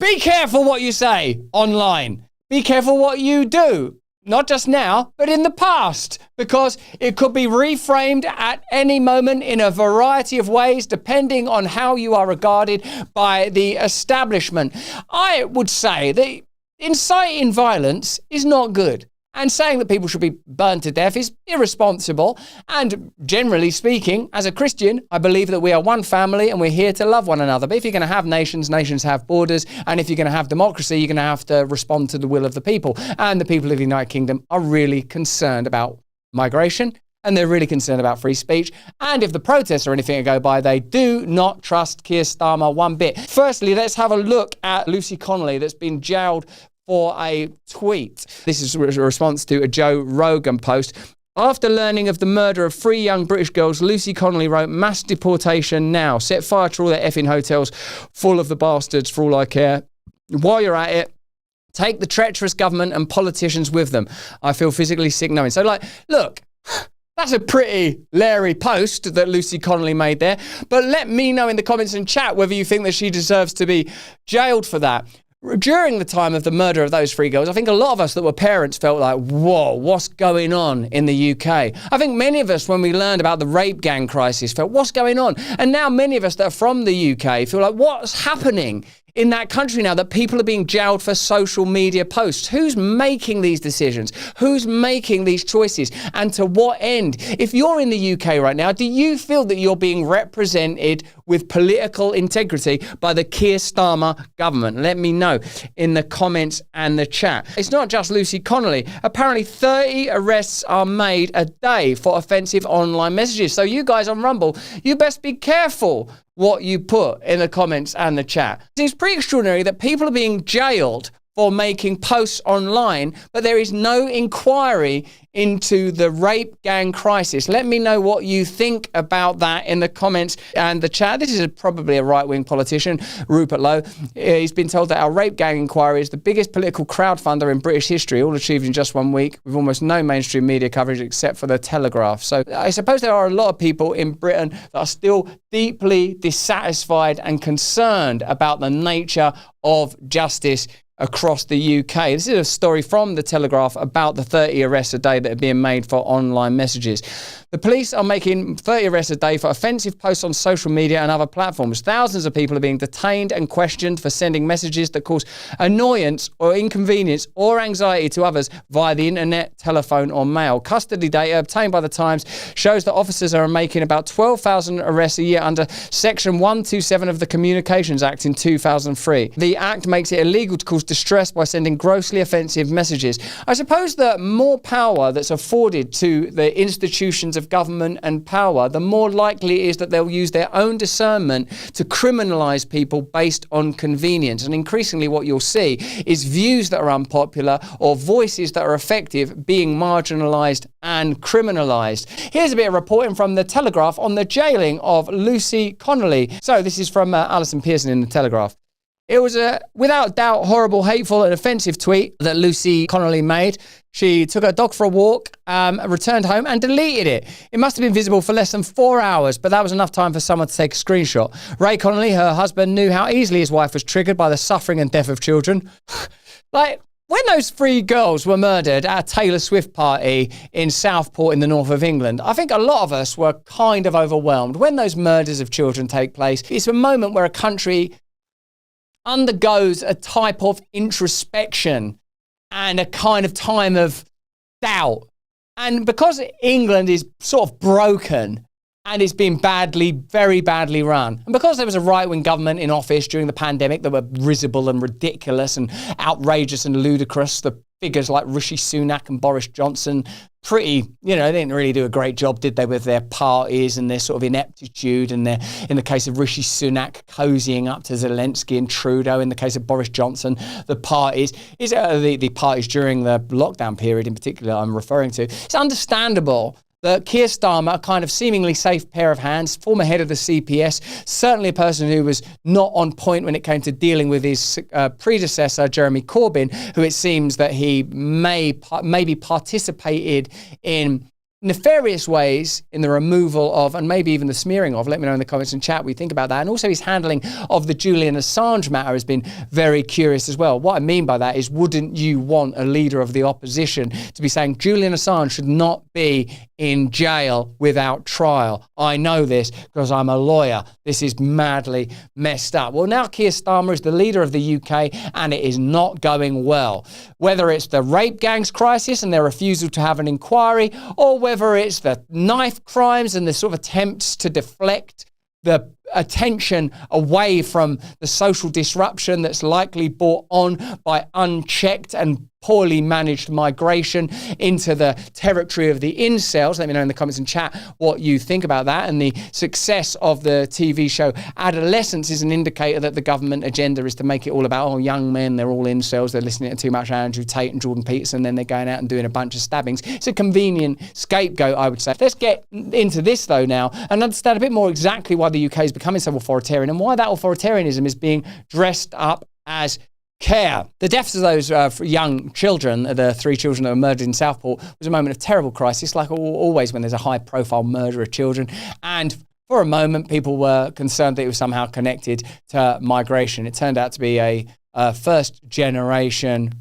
be careful what you say online. Be careful what you do. Not just now, but in the past, because it could be reframed at any moment in a variety of ways, depending on how you are regarded by the establishment. I would say that inciting violence is not good. And saying that people should be burned to death is irresponsible. And generally speaking, as a Christian, I believe that we are one family and we're here to love one another. But if you're going to have nations, nations have borders. And if you're going to have democracy, you're going to have to respond to the will of the people. And the people of the United Kingdom are really concerned about migration. And they're really concerned about free speech. And if the protests are anything to go by, they do not trust Keir Starmer one bit. Firstly, let's have a look at Lucy Connelly that's been jailed for a tweet. This is a response to a Joe Rogan post. After learning of the murder of 3 young British girls, Lucy Connelly wrote, "Mass deportation now. Set fire to all their effing hotels full of the bastards for all I care. While you're at it, take the treacherous government and politicians with them. I feel physically sick knowing." So, look, that's a pretty leery post that Lucy Connelly made there. But let me know in the comments and chat whether you think that she deserves to be jailed for that. During the time of the murder of those 3 girls, I think a lot of us that were parents felt like, whoa, what's going on in the UK? I think many of us, when we learned about the rape gang crisis, felt, what's going on? And now many of us that are from the UK feel like, what's happening in that country now that people are being jailed for social media posts? Who's making these decisions? Who's making these choices? And to what end? If you're in the UK right now, do you feel that you're being represented with political integrity by the Keir Starmer government? Let me know in the comments and the chat. It's not just Lucy Connelly. Apparently 30 arrests are made a day for offensive online messages. So you guys on Rumble, you best be careful what you put in the comments and the chat. It seems pretty extraordinary that people are being jailed for making posts online, but there is no inquiry into the rape gang crisis. Let me know what you think about that in the comments and the chat. This is probably a right-wing politician, Rupert Lowe. He's been told that our rape gang inquiry is the biggest political crowdfunder in British history, all achieved in just 1 week, with almost no mainstream media coverage except for the Telegraph. So I suppose there are a lot of people in Britain that are still deeply dissatisfied and concerned about the nature of justice across the UK. This is a story from the Telegraph about the 30 arrests a day that are being made for online messages. The police are making 30 arrests a day for offensive posts on social media and other platforms. Thousands of people are being detained and questioned for sending messages that cause annoyance or inconvenience or anxiety to others via the internet, telephone or mail. Custody data obtained by the Times shows that officers are making about 12,000 arrests a year under Section 127 of the Communications Act in 2003. The Act makes it illegal to cause distress by sending grossly offensive messages. I suppose that more power that's afforded to the institutions of government and power, the more likely it is that they'll use their own discernment to criminalise people based on convenience. And increasingly what you'll see is views that are unpopular or voices that are effective being marginalised and criminalised. Here's a bit of reporting from the Telegraph on the jailing of Lucy Connelly. So this is from Alison Pearson in the Telegraph. It was a, without doubt, horrible, hateful and offensive tweet that Lucy Connelly made. She took her dog for a walk, returned home and deleted it. It must have been visible for less than 4 hours, but that was enough time for someone to take a screenshot. Ray Connelly, her husband, knew how easily his wife was triggered by the suffering and death of children. Like, when those 3 girls were murdered at a Taylor Swift party in Southport in the north of England, I think a lot of us were kind of overwhelmed. When those murders of children take place, it's a moment where a country undergoes a type of introspection and a kind of time of doubt. And because England is sort of broken and it's been badly, very badly run, and because there was a right-wing government in office during the pandemic that were risible and ridiculous and outrageous and ludicrous, the figures like Rishi Sunak and Boris Johnson, pretty, they didn't really do a great job, did they, with their parties and their sort of ineptitude, and their, in the case of Rishi Sunak, cozying up to Zelensky and Trudeau. In the case of Boris Johnson, the parties the parties during the lockdown period in particular I'm referring to. It's understandable that Keir Starmer, a kind of seemingly safe pair of hands, former head of the CPS, certainly a person who was not on point when it came to dealing with his predecessor, Jeremy Corbyn, who it seems that he maybe participated in nefarious ways in the removal of, and maybe even the smearing of, let me know in the comments and chat what you think about that. And also his handling of the Julian Assange matter has been very curious as well. What I mean by that is, wouldn't you want a leader of the opposition to be saying Julian Assange should not be in jail without trial? I know this because I'm a lawyer. This is madly messed up. Well, now Keir Starmer is the leader of the UK and it is not going well. Whether it's the rape gangs crisis and their refusal to have an inquiry, or whether it's the knife crimes and the sort of attempts to deflect the attention away from the social disruption that's likely brought on by unchecked and poorly managed migration into the territory of the incels. Let me know in the comments and chat what you think about that. And the success of the TV show Adolescence is an indicator that the government agenda is to make it all about, oh, young men, they're all incels, they're listening to too much Andrew Tate and Jordan Peterson, then they're going out and doing a bunch of stabbings. It's a convenient scapegoat, I would say. Let's get into this, though, now, and understand a bit more exactly why the UK is becoming so authoritarian and why that authoritarianism is being dressed up as care. The deaths of those young children, the 3 children that were murdered in Southport, was a moment of terrible crisis, like always when there's a high-profile murder of children. And for a moment, people were concerned that it was somehow connected to migration. It turned out to be a first-generation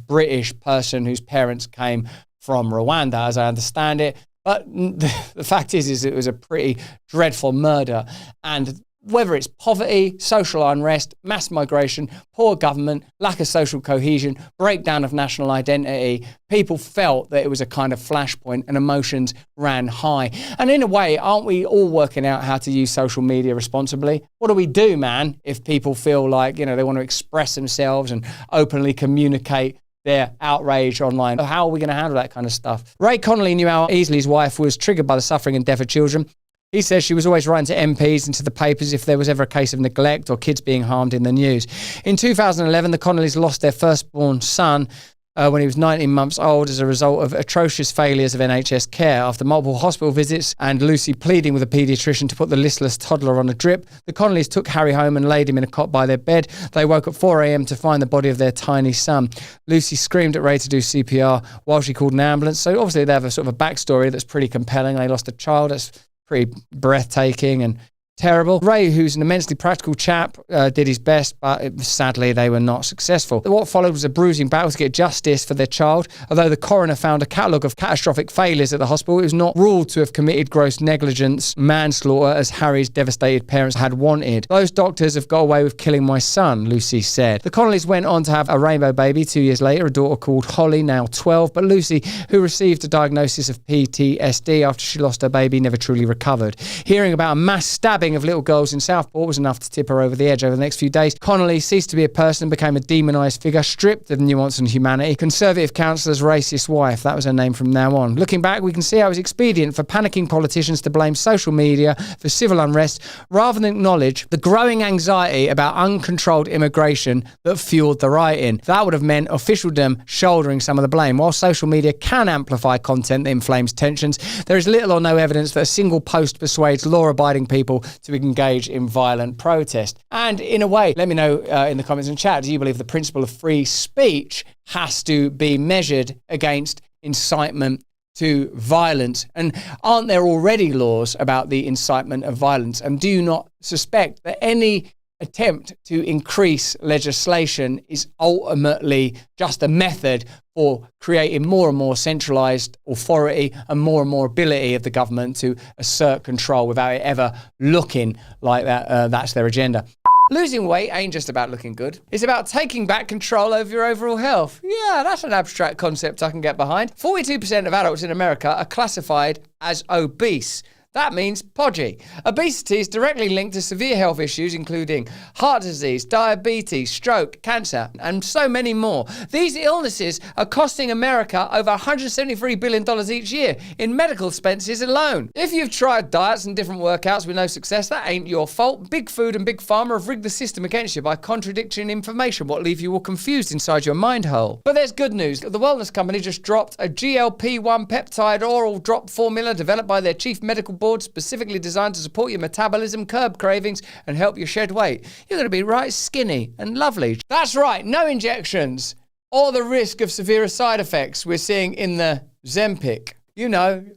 British person whose parents came from Rwanda, as I understand it. But the fact is it was a pretty dreadful murder. And whether it's poverty, social unrest, mass migration, poor government, lack of social cohesion, breakdown of national identity, people felt that it was a kind of flashpoint and emotions ran high. And in a way, aren't we all working out how to use social media responsibly? What do we do, man, if people feel like, they want to express themselves and openly communicate their outrage online? How are we going to handle that kind of stuff? Ray Connolly knew how easily his wife was triggered by the suffering and death of children. He says she was always writing to MPs and to the papers if there was ever a case of neglect or kids being harmed in the news. In 2011, the Connollys lost their firstborn son when he was 19 months old as a result of atrocious failures of NHS care. After multiple hospital visits and Lucy pleading with a paediatrician to put the listless toddler on a drip, the Connollys took Harry home and laid him in a cot by their bed. They woke at 4 a.m. to find the body of their tiny son. Lucy screamed at Ray to do CPR while she called an ambulance. So obviously they have a sort of a backstory that's pretty compelling. They lost a child. That's pretty breathtaking and terrible. Ray, who's an immensely practical chap, did his best, but sadly they were not successful. What followed was a bruising battle to get justice for their child. Although the coroner found a catalogue of catastrophic failures at the hospital, it was not ruled to have committed gross negligence, manslaughter, as Harry's devastated parents had wanted. Those doctors have got away with killing my son, Lucy said. The Connollys went on to have a rainbow baby 2 years later, a daughter called Holly, now 12, but Lucy, who received a diagnosis of PTSD after she lost her baby, never truly recovered. Hearing about a mass stabbing of little girls in Southport was enough to tip her over the edge. Over the next few days, Connolly ceased to be a person and became a demonised figure, stripped of nuance and humanity. Conservative councillor's racist wife, that was her name from now on. Looking back, we can see how it was expedient for panicking politicians to blame social media for civil unrest rather than acknowledge the growing anxiety about uncontrolled immigration that fueled the rioting. That would have meant officialdom shouldering some of the blame. While social media can amplify content that inflames tensions, there is little or no evidence that a single post persuades law-abiding people to engage in violent protest. And in a way, let me know in the comments and chat, do you believe the principle of free speech has to be measured against incitement to violence? And aren't there already laws about the incitement of violence? And do you not suspect that any attempt to increase legislation is ultimately just a method for creating more and more centralised authority and more ability of the government to assert control without it ever looking like that's their agenda? Losing weight ain't just about looking good. It's about taking back control over your overall health. Yeah, that's an abstract concept I can get behind. 42% of adults in America are classified as obese. That means podgy. Obesity is directly linked to severe health issues, including heart disease, diabetes, stroke, cancer, and so many more. These illnesses are costing America over $173 billion each year in medical expenses alone. If you've tried diets and different workouts with no success, that ain't your fault. Big Food and Big Pharma have rigged the system against you by contradicting information, what leave you all confused inside your mind hole. But there's good news. The wellness company just dropped a GLP-1 peptide oral drop formula developed by their chief medical board, specifically designed to support your metabolism, curb cravings, and help you shed weight. You're going to be right skinny and lovely. That's right, no injections or the risk of severe side effects we're seeing in the Zempic.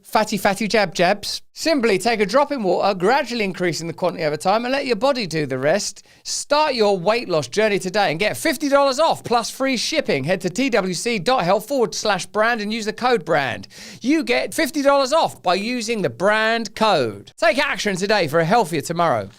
fatty jabs. Simply take a drop in water, gradually increasing the quantity over time, and let your body do the rest. Start your weight loss journey today and get $50 off plus free shipping. Head to twc.health/brand and use the code BRAND. You get $50 off by using the brand code. Take action today for a healthier tomorrow.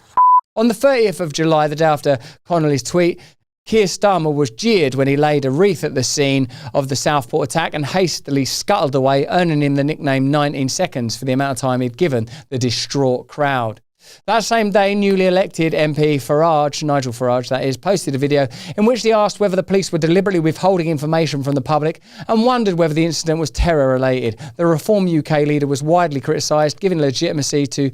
On the 30th of July, the day after Connelly's tweet, Keir Starmer was jeered when he laid a wreath at the scene of the Southport attack and hastily scuttled away, earning him the nickname 19 Seconds for the amount of time he'd given the distraught crowd. That same day, newly elected MP Nigel Farage, that is, posted a video in which he asked whether the police were deliberately withholding information from the public and wondered whether the incident was terror-related. The Reform UK leader was widely criticised, giving legitimacy to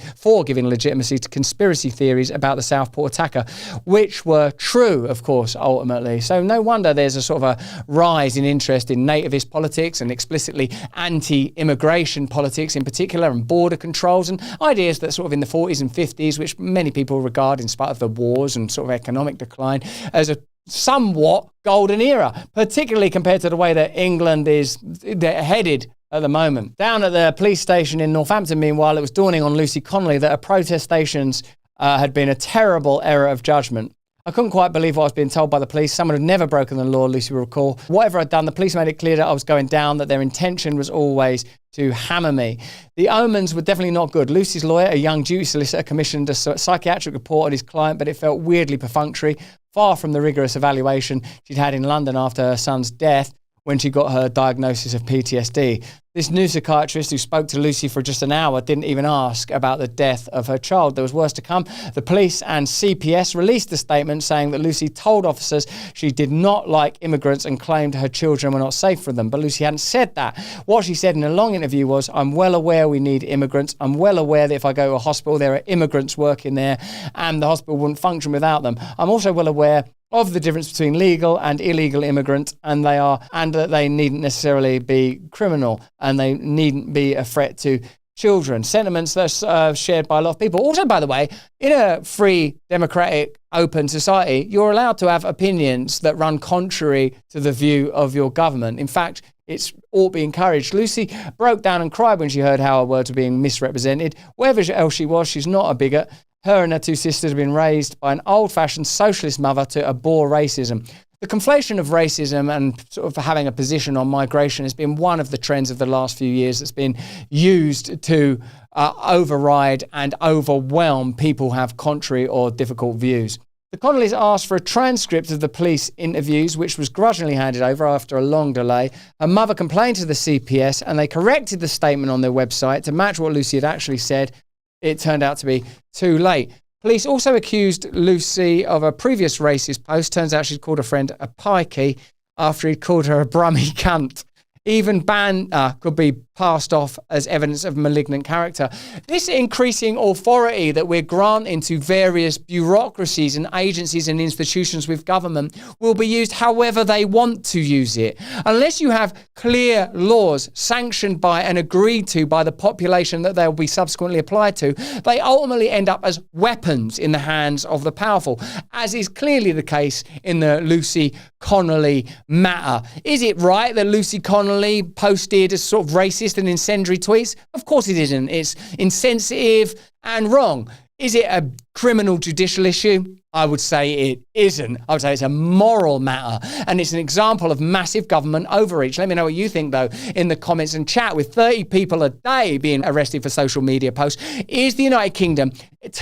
conspiracy theories about the Southport attacker, which were true, of course, ultimately. So no wonder there's a sort of a rise in interest in nativist politics and explicitly anti-immigration politics in particular, and border controls and ideas that sort of in the 40s and 50s, which many people regard, in spite of the wars and sort of economic decline, as a somewhat golden era, particularly compared to the way that England is headed at the moment. Down at the police station in Northampton, meanwhile, it was dawning on Lucy Connelly that her protestations had been a terrible error of judgment. I couldn't quite believe what I was being told by the police. Someone had never broken the law, Lucy will recall. Whatever I'd done, the police made it clear that I was going down, that their intention was always to hammer me. The omens were definitely not good. Lucy's lawyer, a young duty solicitor, commissioned a psychiatric report on his client, but it felt weirdly perfunctory, far from the rigorous evaluation she'd had in London after her son's death when she got her diagnosis of PTSD. This new psychiatrist who spoke to Lucy for just an hour didn't even ask about the death of her child. There was worse to come. The police and CPS released a statement saying that Lucy told officers she did not like immigrants and claimed her children were not safe for them. But Lucy hadn't said that. What she said in a long interview was, "I'm well aware we need immigrants. I'm well aware that if I go to a hospital, there are immigrants working there and the hospital wouldn't function without them. I'm also well aware of the difference between legal and illegal immigrants, and that they needn't necessarily be criminal and they needn't be a threat to children." Sentiments that are shared by a lot of people. Also, by the way, in a free, democratic, open society, you're allowed to have opinions that run contrary to the view of your government. In fact, it's ought to be encouraged. Lucy broke down and cried when she heard how her words were being misrepresented. Wherever else she was, she's not a bigot. Her and her two sisters have been raised by an old-fashioned socialist mother to abhor racism. The conflation of racism and sort of having a position on migration has been one of the trends of the last few years that's been used to override and overwhelm people who have contrary or difficult views. The Connellys asked for a transcript of the police interviews, which was grudgingly handed over after a long delay. Her mother complained to the CPS and they corrected the statement on their website to match what Lucy had actually said. It turned out to be too late. Police also accused Lucy of a previous racist post. Turns out she'd called a friend a pikey after he'd called her a brummy cunt. Even banter could be passed off as evidence of malignant character. This increasing authority that we're granting to various bureaucracies and agencies and institutions with government will be used however they want to use it. Unless you have clear laws sanctioned by and agreed to by the population that they'll be subsequently applied to, they ultimately end up as weapons in the hands of the powerful, as is clearly the case in the Lucy Connelly matter. Is it right that Lucy Connelly posted a sort of racist and incendiary tweets? Of course it isn't. It's insensitive and wrong. Is it a criminal judicial issue? I would say it isn't. I would say it's a moral matter, and it's an example of massive government overreach. Let me know what you think, though, in the comments and chat. With 30 people a day being arrested for social media posts, is the United Kingdom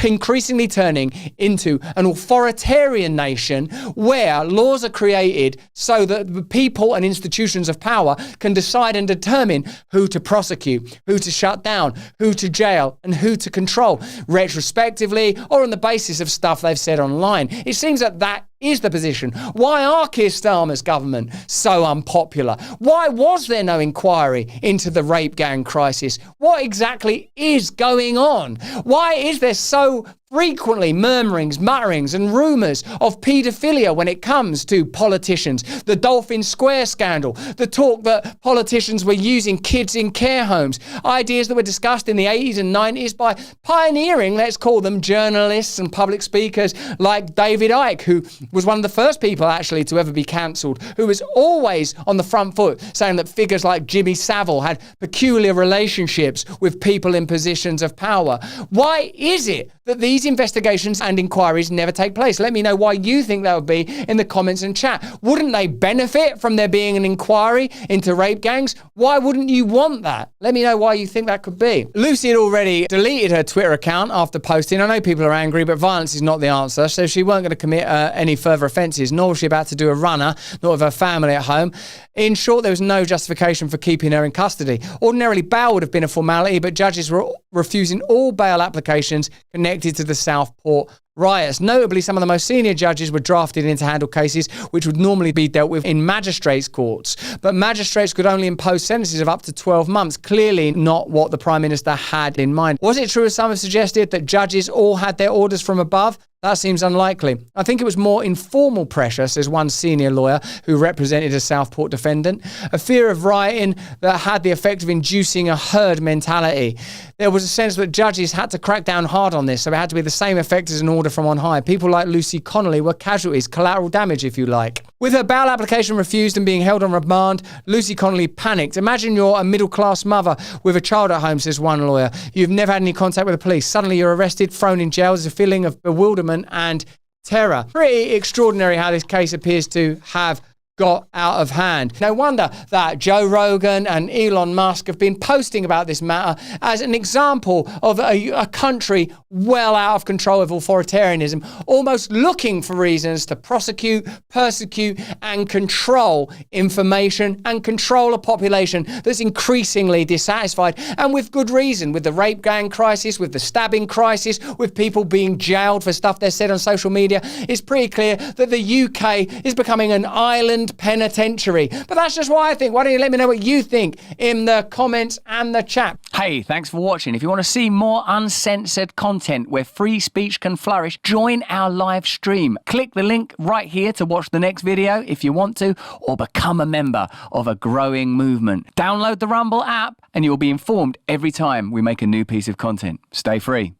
increasingly turning into an authoritarian nation where laws are created so that the people and institutions of power can decide and determine who to prosecute, who to shut down, who to jail, and who to control, retrospectively or on the basis of stuff they've said online? It seems that that is the position. Why are Keir Starmer's government so unpopular? Why was there no inquiry into the rape gang crisis? What exactly is going on? Why is there so frequently murmurings, mutterings and rumours of paedophilia when it comes to politicians? The Dolphin Square scandal, the talk that politicians were using kids in care homes, ideas that were discussed in the 80s and 90s by pioneering, let's call them, journalists and public speakers like David Icke, who was one of the first people actually to ever be cancelled, who was always on the front foot, saying that figures like Jimmy Savile had peculiar relationships with people in positions of power. Why is it that these investigations and inquiries never take place? Let me know why you think that would be in the comments and chat. Wouldn't they benefit from there being an inquiry into rape gangs? Why wouldn't you want that? Let me know why you think that could be. Lucy had already deleted her Twitter account after posting. I know people are angry, but violence is not the answer, so she weren't going to commit any further offences, nor was she about to do a runner, not with her family at home. In short, there was no justification for keeping her in custody. Ordinarily, bail would have been a formality, but judges were refusing all bail applications connected to the Southport riots. Notably, some of the most senior judges were drafted in to handle cases which would normally be dealt with in magistrates' courts. But magistrates could only impose sentences of up to 12 months, clearly not what the Prime Minister had in mind. Was it true, as some have suggested, that judges all had their orders from above? That seems unlikely. I think it was more informal pressure, says one senior lawyer who represented a Southport defendant. A fear of rioting that had the effect of inducing a herd mentality. There was a sense that judges had to crack down hard on this, so it had to be the same effect as an order from on high. People like Lucy Connelly were casualties, collateral damage, if you like. With her bail application refused and being held on remand, Lucy Connelly panicked. Imagine you're a middle-class mother with a child at home, says one lawyer. You've never had any contact with the police. Suddenly you're arrested, thrown in jail. There's a feeling of bewilderment and terror. Pretty extraordinary how this case appears to have got out of hand. No wonder that Joe Rogan and Elon Musk have been posting about this matter as an example of a country well out of control with authoritarianism, almost looking for reasons to prosecute, persecute, and control information and control a population that's increasingly dissatisfied, and with good reason, with the rape gang crisis, with the stabbing crisis, with people being jailed for stuff they said on social media. It's pretty clear that the UK is becoming an island penitentiary. But that's just what I think. Why don't you let me know what you think in the comments and the chat. Hey, thanks for watching. If you want to see more uncensored content where free speech can flourish, join our live stream. Click the link right here to watch the next video if you want to, or become a member of a growing movement. Download the Rumble app and you'll be informed every time we make a new piece of content. Stay free.